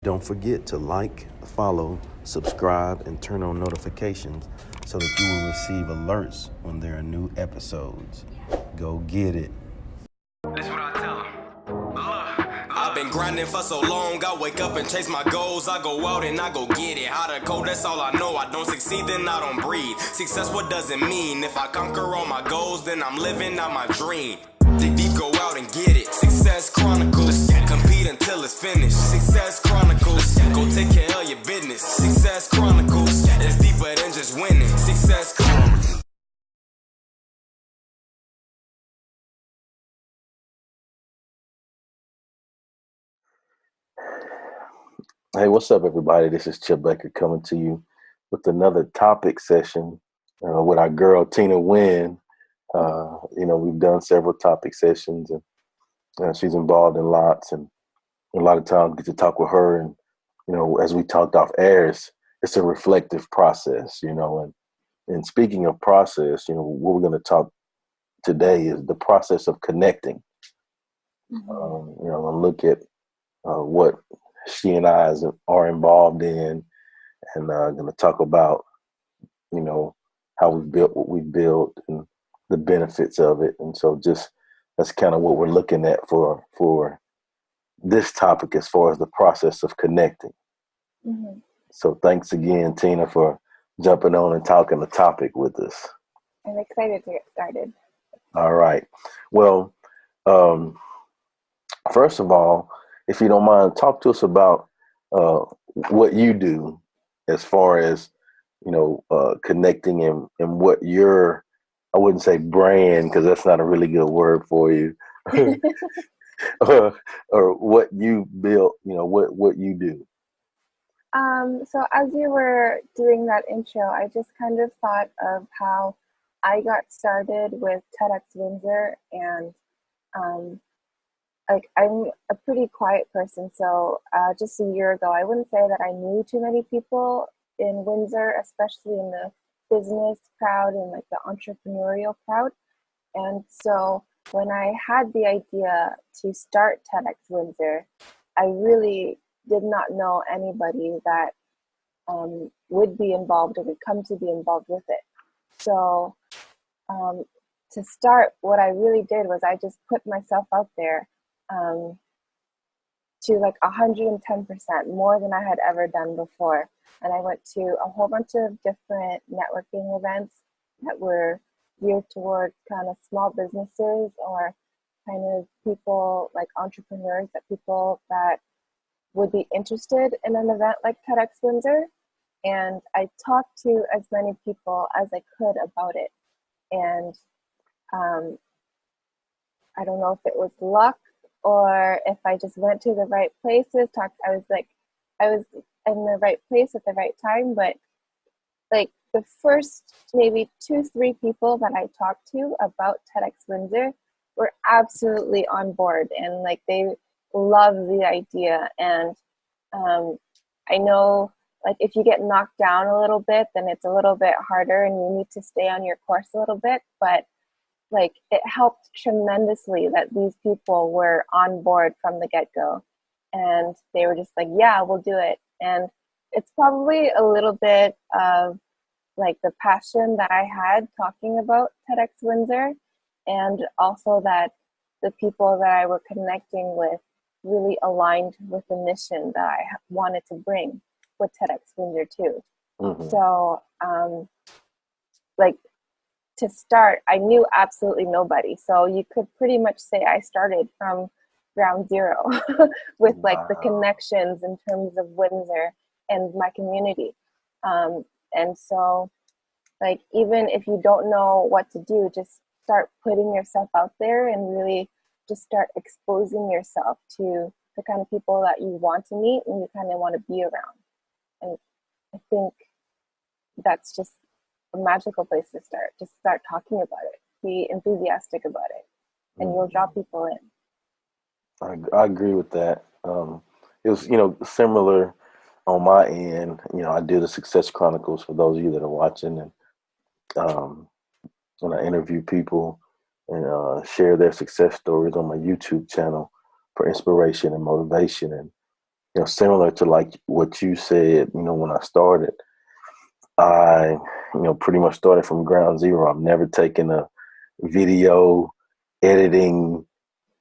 Don't forget to like, follow, subscribe, and turn on notifications so that you will receive alerts when there are new episodes. Go get it. That's what I tell them. I've been grinding for so long, I wake up and chase my goals. I go out and I go get it. How to code, that's all I know. I don't succeed, then I don't breathe. Success, what does it mean? If I conquer all my goals, then I'm living out my dream. Dig deep, go out and get it. Success Chronicles. Compete until it's finished. Success Chronicles. Go take care of your business. Success Chronicles. It's deeper than just winning. Success Chronicles. Hey, what's up, everybody? This is Chip Baker coming to you with another topic session with our girl, Tina Huynh. We've done several topic sessions, and she's involved in lots, and a lot of times get to talk with her. And, as we talked off air, it's a reflective process, and speaking of process, what we're going to talk today is the process of connecting. And look at what she and I are involved in, and going to talk about, how we built what we built and the benefits of it. And so that's kind of what we're looking at for this topic as far as the process of connecting. Mm-hmm. So thanks again, Tina, for jumping on and talking the topic with us. I'm excited to get started. All right. Well, first of all, if you don't mind, talk to us about what you do as far as, connecting and what your, I wouldn't say brand, because that's not a really good word for you, or what you built, what you do. So as you were doing that intro, I just kind of thought of how I got started with TEDx Windsor, and I'm a pretty quiet person, so just a year ago, I wouldn't say that I knew too many people in Windsor, especially in the business crowd and like the entrepreneurial crowd. And so when I had the idea to start TEDx Windsor, I really did not know anybody that would be involved or would come to be involved with it. So to start, what I really did was I just put myself out there to like 110% more than I had ever done before. And I went to a whole bunch of different networking events that were geared towards kind of small businesses or kind of people like entrepreneurs, that people that would be interested in an event like TEDx Windsor. And I talked to as many people as I could about it. And I don't know if it was luck or if I just went to the right places. I was in the right place at the right time, but like the first maybe 2-3 people that I talked to about TEDx Windsor were absolutely on board, and like they love the idea. And I know like if you get knocked down a little bit, then it's a little bit harder and you need to stay on your course a little bit, but like it helped tremendously that these people were on board from the get-go, and they were just like, yeah, we'll do it. And it's probably a little bit of like the passion that I had talking about TEDx Windsor, and also that the people that I were connecting with really aligned with the mission that I wanted to bring with TEDx Windsor too. Mm-hmm. So to start, I knew absolutely nobody. So you could pretty much say I started from ground zero with like the connections in terms of Windsor and my community. And so like, even if you don't know what to do, just start putting yourself out there and really just start exposing yourself to the kind of people that you want to meet and you kind of want to be around. And I think that's just a magical place to start. Just start talking about it. Be enthusiastic about it, and you'll draw people in. I agree with that. It was, similar on my end. I do the Success Chronicles for those of you that are watching, and when I interview people and share their success stories on my YouTube channel for inspiration and motivation. And similar to like what you said, when I started, I, pretty much started from ground zero. I've never taken a video editing,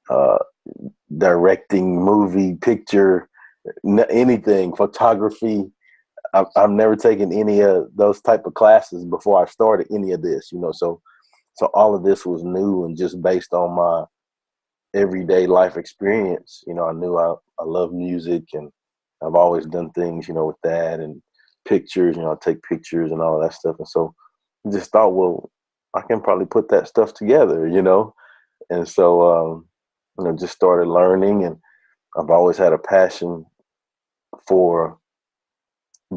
uh, directing, movie, picture, anything, photography. I've never taken any of those type of classes before I started any of this, so all of this was new and just based on my everyday life experience. I knew I love music, and I've always done things, with that, and pictures, I take pictures and all that stuff. And so I just thought, well, I can probably put that stuff together, and so, just started learning. And I've always had a passion for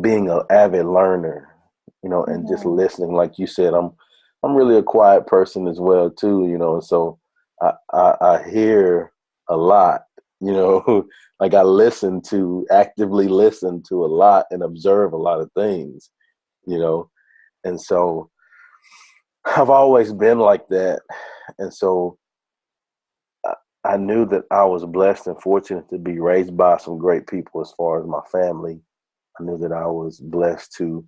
being an avid learner, and just listening. Like you said, I'm really a quiet person as well too, and so I hear a lot, like I actively listen to a lot and observe a lot of things, and so I've always been like that. And so I knew that I was blessed and fortunate to be raised by some great people as far as my family. I knew that I was blessed to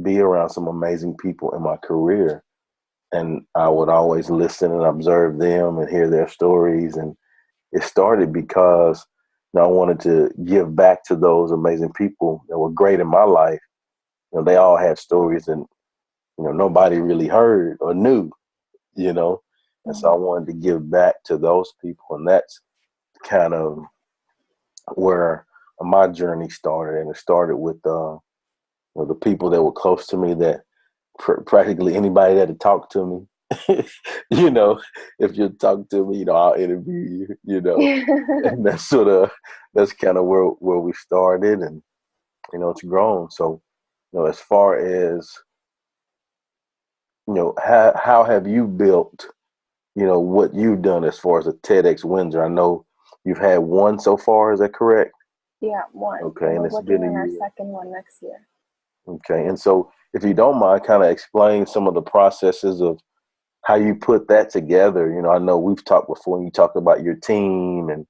be around some amazing people in my career. And I would always listen and observe them and hear their stories. And it started because I wanted to give back to those amazing people that were great in my life. They all had stories and, nobody really heard or knew, and so I wanted to give back to those people. And that's kind of where my journey started. And it started with the people that were close to me, that practically anybody that had talked to me, if you talk to me, I'll interview you, and that's kind of where we started. And, it's grown. So, as far as, how have you built, what you've done as far as a TEDx Windsor? I know you've had one so far. Is that correct? Yeah, one. Okay. And we're it's working been on a our year. second one next year. Okay. And so if you don't mind, kind of explain some of the processes of how you put that together. I know we've talked before, and you talked about your team and,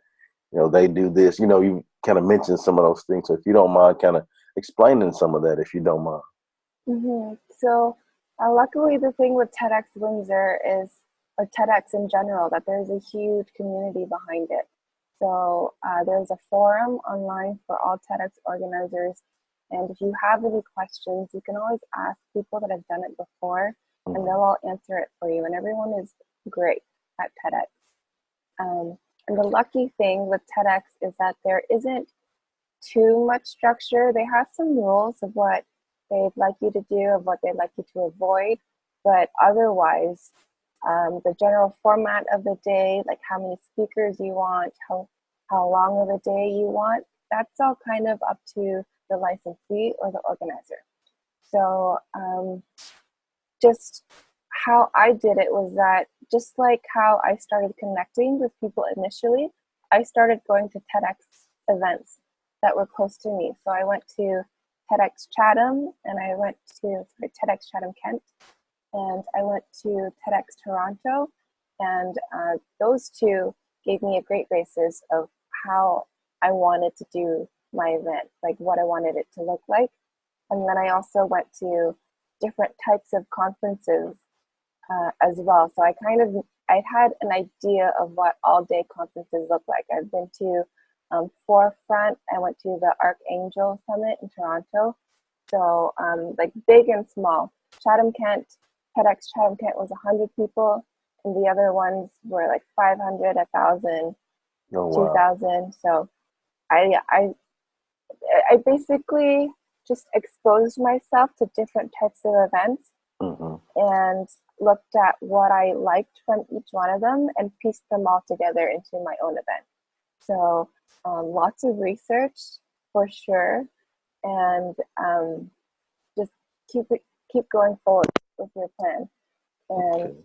they do this, you kind of mentioned some of those things. So if you don't mind kind of explaining some of that, if you don't mind. So luckily the thing with TEDx Windsor is, or TEDx in general, that there's a huge community behind it. So there's a forum online for all TEDx organizers. And if you have any questions, you can always ask people that have done it before, and they'll all answer it for you. And everyone is great at TEDx. And the lucky thing with TEDx is that there isn't too much structure. They have some rules of what they'd like you to do, of what they'd like you to avoid. But otherwise, the general format of the day, like how many speakers you want, how long of a day you want, that's all kind of up to the licensee or the organizer. So just how I did it was that, just like how I started connecting with people initially, I started going to TEDx events that were close to me. So I went to TEDx Chatham, and I went to TEDx Chatham Kent, and I went to TEDx Toronto, and those two gave me a great basis of how I wanted to do my event, like what I wanted it to look like. And then I also went to different types of conferences as well. So I had an idea of what all-day conferences look like. I've been to Forefront. I went to the Archangel Summit in Toronto. So like big and small. Chatham Kent, TEDx Chatham Kent was 100 people, and the other ones were like 500, 1,000, 2,000. So I basically just exposed myself to different types of events and looked at what I liked from each one of them and pieced them all together into my own event. So lots of research for sure, and just keep going forward with your plan. And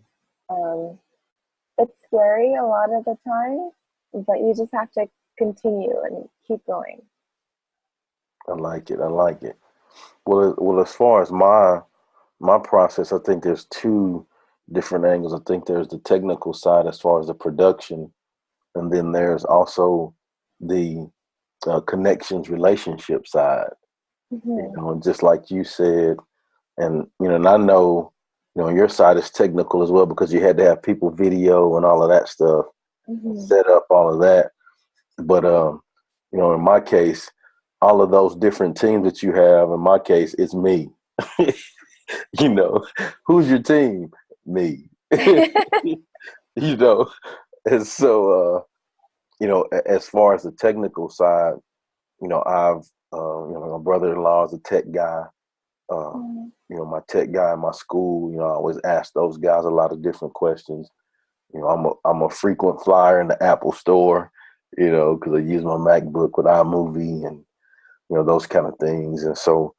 it's scary a lot of the time, but you just have to continue and keep going. I like it. Well, as far as my process, I think there's two different angles. I think there's the technical side as far as the production, and then there's also the connections, relationship side. Mm-hmm. You know, and just like you said, and and I know, your side is technical as well because you had to have people video and all of that stuff, Mm-hmm. set up all of that. But in my case, all of those different teams that you have, in my case, it's me. you know, who's your team? Me. you know, and so as far as the technical side, I've my brother-in-law is a tech guy. Mm-hmm. My tech guy in my school, I always ask those guys a lot of different questions. I'm a frequent flyer in the Apple store, because I use my MacBook with iMovie and those kind of things. And so,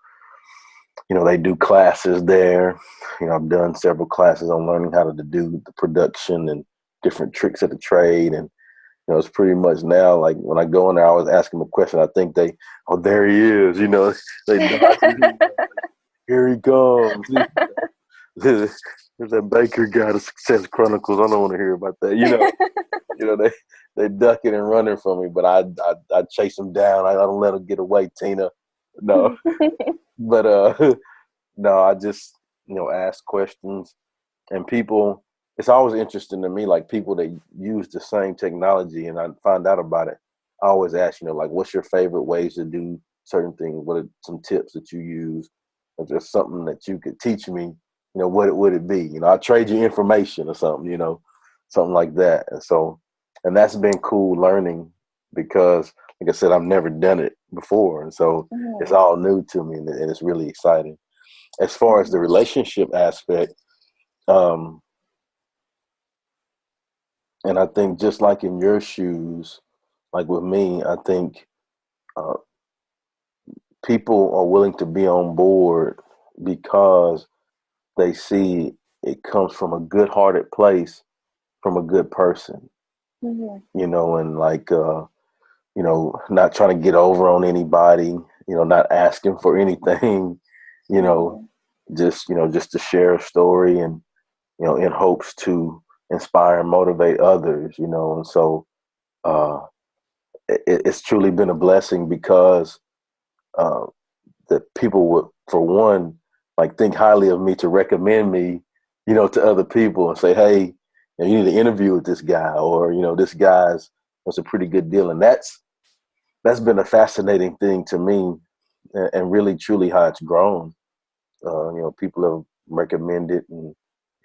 they do classes there. I've done several classes on learning how to do the production and different tricks of the trade. And it's pretty much now, like when I go in there, I always ask them a question. I think oh, there he is. They dodge it. Here he comes. There's that Baker guy, the Success Chronicles. I don't want to hear about that. They ducking and running from me, but I chase them down. I don't let them get away, Tina. No, but no, I just ask questions, and people. It's always interesting to me, like people that use the same technology, and I find out about it. I always ask, like, what's your favorite ways to do certain things? What are some tips that you use? Or just something that you could teach me? What would it be? I'll trade you information or something, something like that. And so, and that's been cool learning because, like I said, I've never done it before. And so Mm-hmm. it's all new to me and it's really exciting. As far as the relationship aspect, and I think just like in your shoes, like with me, I think uh, people are willing to be on board because they see it comes from a good-hearted place, from a good person, Mm-hmm. and like, not trying to get over on anybody, not asking for anything, you know, just to share a story and, in hopes to inspire and motivate others, and so uh, it's truly been a blessing because uh, that people would, for one, like think highly of me to recommend me, to other people and say, hey, you need to interview with this guy, or this guy's was a pretty good deal, and that's been a fascinating thing to me, and really truly how it's grown. People have recommended and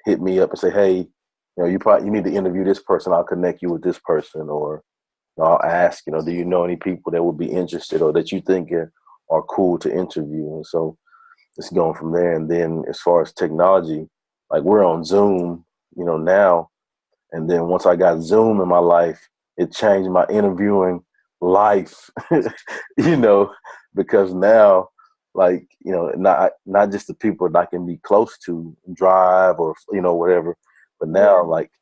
hit me up and say, hey, you need to interview this person. I'll connect you with this person, or I'll ask, do you know any people that would be interested or that you think are cool to interview? And so it's going from there. And then as far as technology, like we're on Zoom, now. And then once I got Zoom in my life, it changed my interviewing life, because now, like, not just the people that I can be close to, drive or, whatever, but now like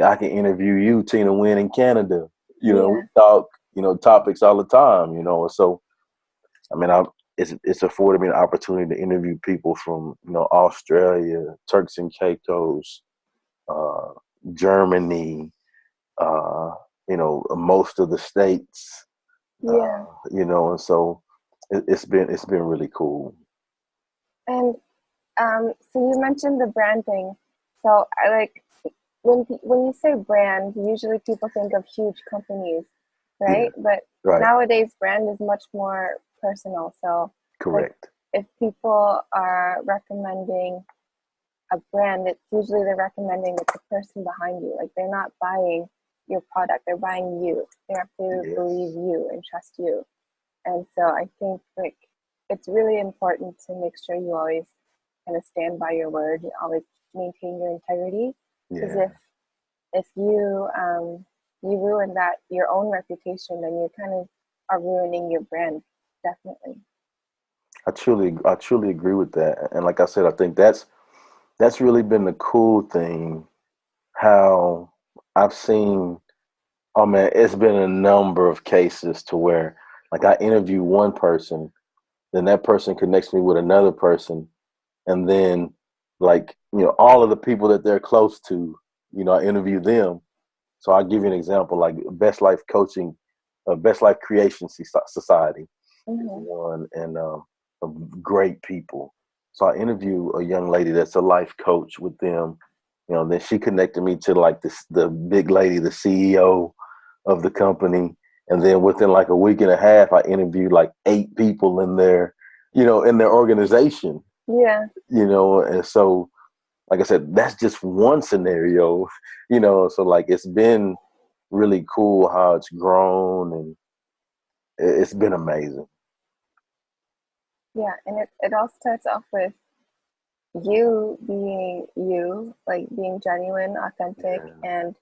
I can interview you, Tina Huynh, in Canada. We talk, topics all the time, and so, I mean, it's afforded me an opportunity to interview people from, Australia, Turks and Caicos, uh, Germany, most of the states, and so it's been really cool. And so you mentioned the brand thing. So I like when you say brand, usually people think of huge companies, right? Yeah, but right. Nowadays, brand is much more personal. So Correct. Like, if people are recommending a brand, it's usually they're recommending the person behind you. Like they're not buying your product, they're buying you. They have to believe you and trust you. And so I think like it's really important to make sure you always kind of stand by your word, you always maintain your integrity. Because if you you ruin that your own reputation, then you kind of are ruining your brand. Definitely. I truly agree with that. And like I said, I think that's really been the cool thing, how I've seen, oh man, it's been a number of cases to where like I interview one person, then that person connects me with another person, and then like, all of the people that they're close to, I interview them. So I'll give you an example, like Best Life Coaching Best Life Creation Society, Mm-hmm. one, and great people. So I interviewed a young lady that's a life coach with them. You know, then she connected me to like the big lady, the CEO of the company. And then within like a week and a half, I interviewed like 8 people in their, in their organization. Yeah. And so, like I said, that's just one scenario, so like it's been really cool how it's grown, and it's been amazing. Yeah. And it all starts off with you being you, like being genuine, authentic, and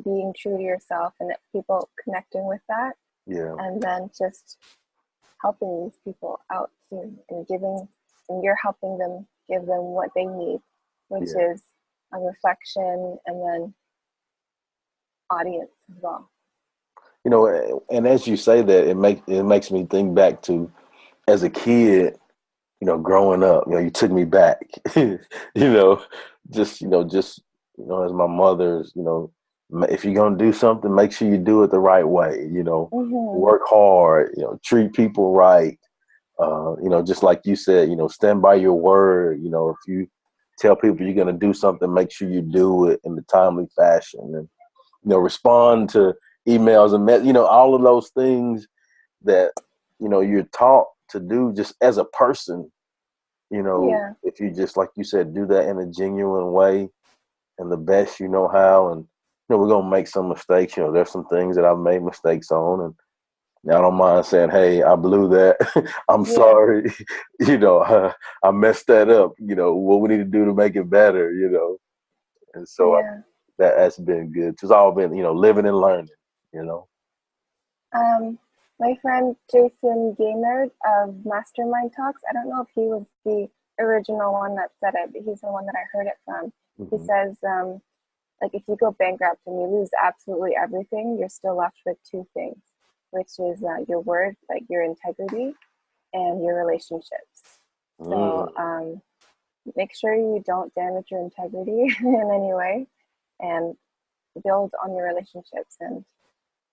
being true to yourself, and that people connecting with that. Yeah. And then just helping these people out too, and you're helping them, give them what they need, which is a reflection, and then audience as well. And as you say that, it makes me think back to as a kid, growing up. You took me back. Just as my mother's. If you're gonna do something, make sure you do it the right way. Mm-hmm. Work hard. Treat people right. Just like you said, stand by your word. If you tell people you're gonna do something, make sure you do it in a timely fashion, and respond to emails and all of those things that you're taught to do just as a person. If you just, like you said, do that in a genuine way and the best you know how. And we're gonna make some mistakes. There's some things that I've made mistakes on, and I don't mind saying, hey, I blew that. I'm sorry. I messed that up. What we need to do to make it better. And so that's been good. It's all been living and learning. My friend Jason Gaynard of Mastermind Talks, I don't know if he was the original one that said it, but he's the one that I heard it from. Mm-hmm. He says, like, if you go bankrupt and you lose absolutely everything, you're still left with 2 things, which is your word, like your integrity, and your relationships. So make sure you don't damage your integrity in any way, and build on your relationships, and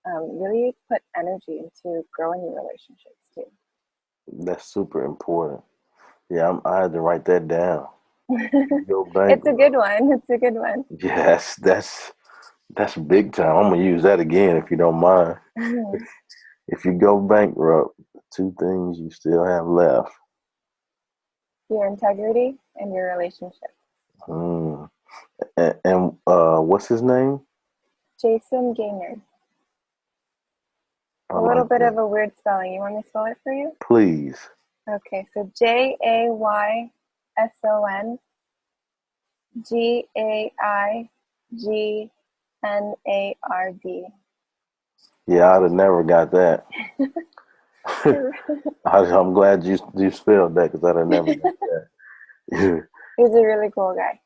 really put energy into growing your relationships too. That's super important. Yeah, I had to write that down. It's a good one. It's a good one. Yes, that's big time. I'm gonna use that again if you don't mind. Mm-hmm. If you go bankrupt, 2 things you still have left: your integrity and your relationship. And what's his name? Jason Gaynard. A little bit of a weird spelling. You want me to spell it for you? Please. Okay, so JAYSON GAIGNARD. Yeah, I'd have never got that. I'm glad you spelled that, because I'd have never got that. He's a really cool guy.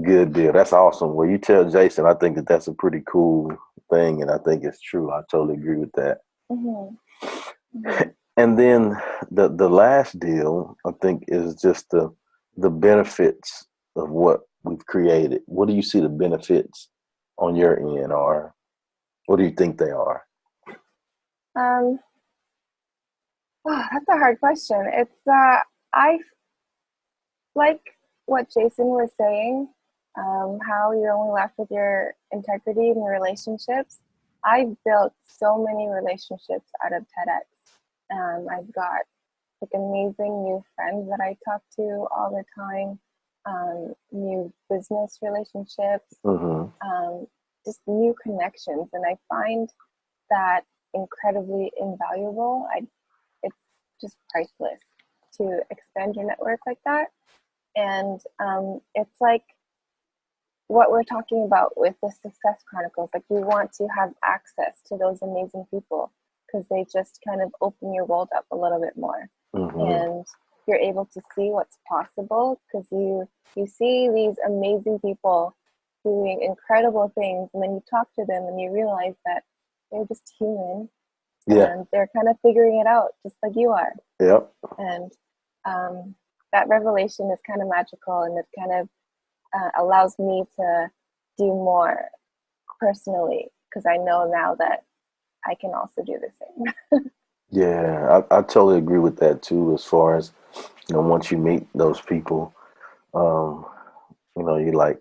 Good deal. That's awesome. Well, you tell Jason, I think that's a pretty cool thing, and I think it's true. I totally agree with that. Mm-hmm. Mm-hmm. And then the last deal, I think, is just the benefits of what we've created. What do you see the benefits on your end, or what do you think they are? That's a hard question. It's I like what Jason was saying, how you're only left with your integrity and your relationships. I've built so many relationships out of TEDx. I've got like amazing new friends that I talk to all the time, new business relationships, just new connections. And I find that incredibly invaluable. It's just priceless to expand your network like that. And it's like what we're talking about with the Success Chronicles. Like, you want to have access to those amazing people, because they just kind of open your world up a little bit more. Mm-hmm. And you're able to see what's possible, because you see these amazing people doing incredible things, and then you talk to them and you realize that they're just human. Yeah. And they're kind of figuring it out just like you are. Yep. And that revelation is kind of magical, and it kind of allows me to do more personally, because I know now that I can also do the same. Yeah, I totally agree with that too. As far as, once you meet those people, um, you like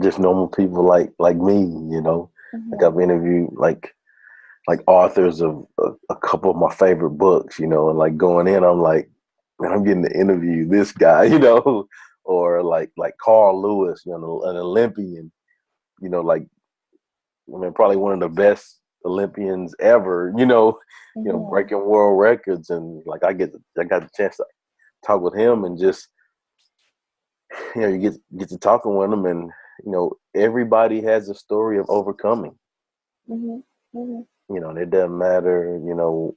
just normal people like me. Like Mm-hmm. I've interviewed like authors of a couple of my favorite books, and like going in, I'm like, man, I'm getting to interview this guy, or like Carl Lewis, an Olympian, like, I mean, probably one of the best Olympians ever, Mm-hmm. breaking world records, and like I got the chance to talk with him, and just you get to talking with him, and everybody has a story of overcoming. Mm-hmm. Mm-hmm. And it doesn't matter,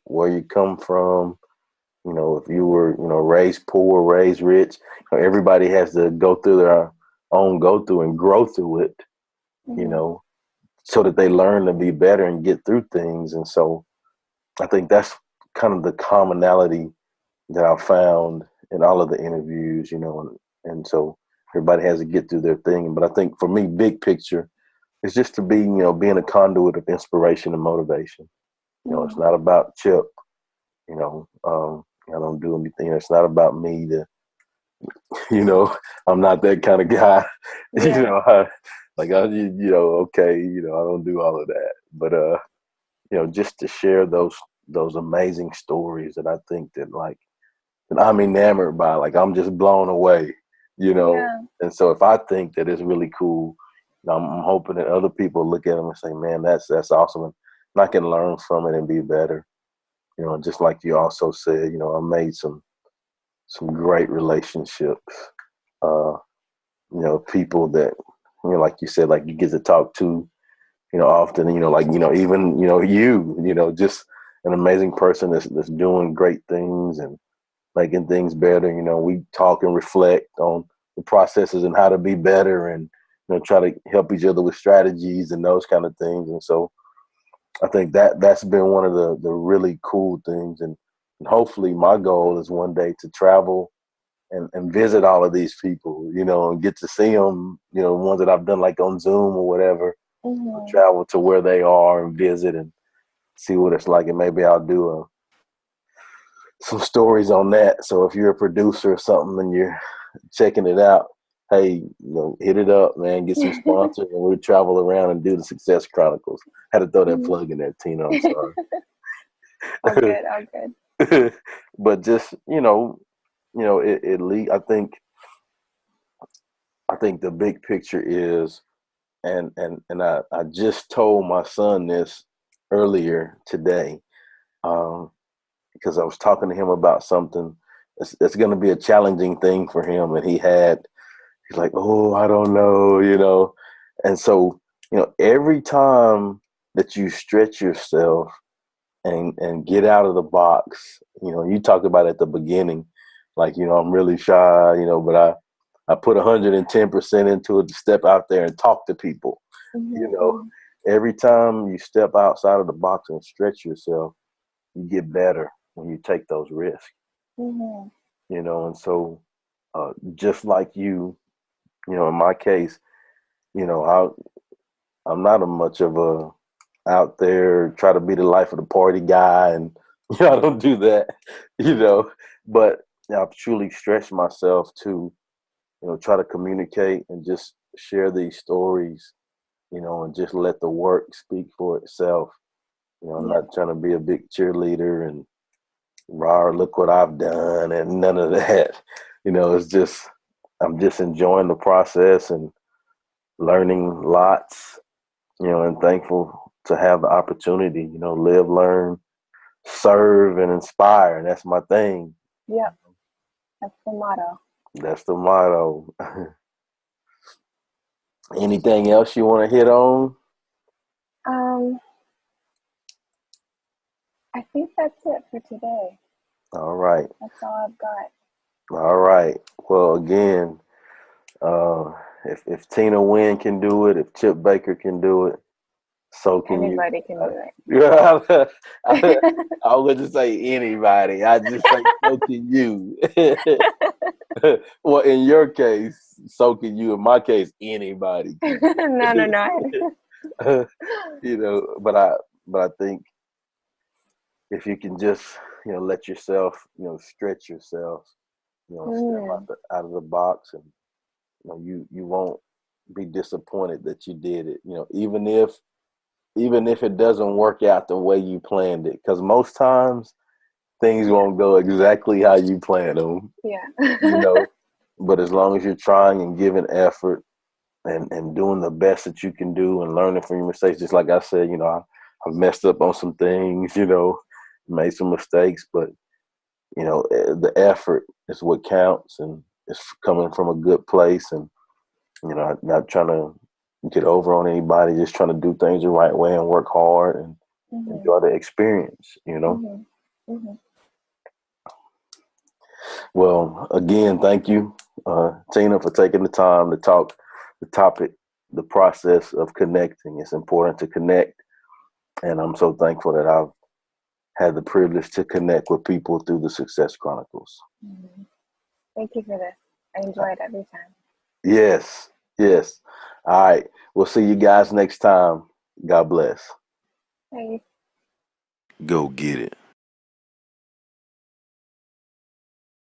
where you come from, if you were, raised poor, raised rich. Everybody has to go through their own go through and grow through it, Mm-hmm. so that they learn to be better and get through things. And so I think that's kind of the commonality that I found in all of the interviews, and so everybody has to get through their thing. But I think for me, big picture, it's just to be, being a conduit of inspiration and motivation. It's Mm-hmm. not about Chip, I don't do anything. It's not about me to, I'm not that kind of guy, Yeah. okay, I don't do all of that. But, just to share those amazing stories that I think that I'm enamored by, like I'm just blown away, Yeah. And so if I think that it's really cool, I'm hoping that other people look at them and say, man, that's awesome. And I can learn from it and be better. Just like you also said, I made some great relationships. Uh, people that, like you said, like you get to talk to, often, like, even, just an amazing person that's doing great things and making things better. We talk and reflect on the processes and how to be better, and, try to help each other with strategies and those kind of things. And so I think that's been one of the really cool things. And hopefully my goal is one day to travel and visit all of these people, and get to see them, ones that I've done like on Zoom or whatever, Mm-hmm. travel to where they are and visit and see what it's like. And maybe I'll do some stories on that. So if you're a producer or something and you're checking it out, hey, hit it up, man, get some sponsors, and we'll travel around and do the Success Chronicles. Had to throw that Mm-hmm. plug in there, Tina. I'm sorry. All good. All good. But just, I think the big picture is, and I just told my son this earlier today, because I was talking to him about something. It's going to be a challenging thing for him, and he's like, oh, I don't know, and so, every time that you stretch yourself and get out of the box, you talked about at the beginning, like, I'm really shy, but I put 110% into it to step out there and talk to people. you know Mm-hmm. every time you step outside of the box and stretch yourself, you get better when you take those risks. Mm-hmm. And so, just like you, in my case, I'm not a much of a out there try to be the life of the party guy, and I don't do that, but I've truly stretched myself to, try to communicate and just share these stories, and just let the work speak for itself. I'm Yeah. not trying to be a big cheerleader and rah, look what I've done and none of that. It's just, I'm just enjoying the process and learning lots, and thankful to have the opportunity, live, learn, serve, and inspire. And that's my thing. Yep. That's the motto. That's the motto. Anything else you want to hit on? Um, I think that's it for today. All right. That's all I've got. All right. Well, again, uh, if Tina Wynn can do it, if Chip Baker can do it, so can you. Anybody can do Yeah, it. I was just say anybody. I just say so can you. Well, in your case, so can you. In my case, anybody can. No. But I think, if you can just, let yourself, stretch yourself, step out of the box, and you won't be disappointed that you did it. Even if it doesn't work out the way you planned it, because most times things won't go exactly how you planned them. Yeah. But as long as you're trying and giving effort and doing the best that you can do and learning from your mistakes, just like I said, I've messed up on some things, made some mistakes, but the effort is what counts, and it's coming from a good place, and not trying to get over on anybody, just trying to do things the right way and work hard and enjoy the experience, Well, again, thank you, Tina, for taking the time to talk the topic, the process of connecting. It's important to connect, and I'm so thankful that I've had the privilege to connect with people through the Success Chronicles. Thank you for this. I enjoy it every time. Yes. All right. We'll see you guys next time. God bless. Bye. Go get it.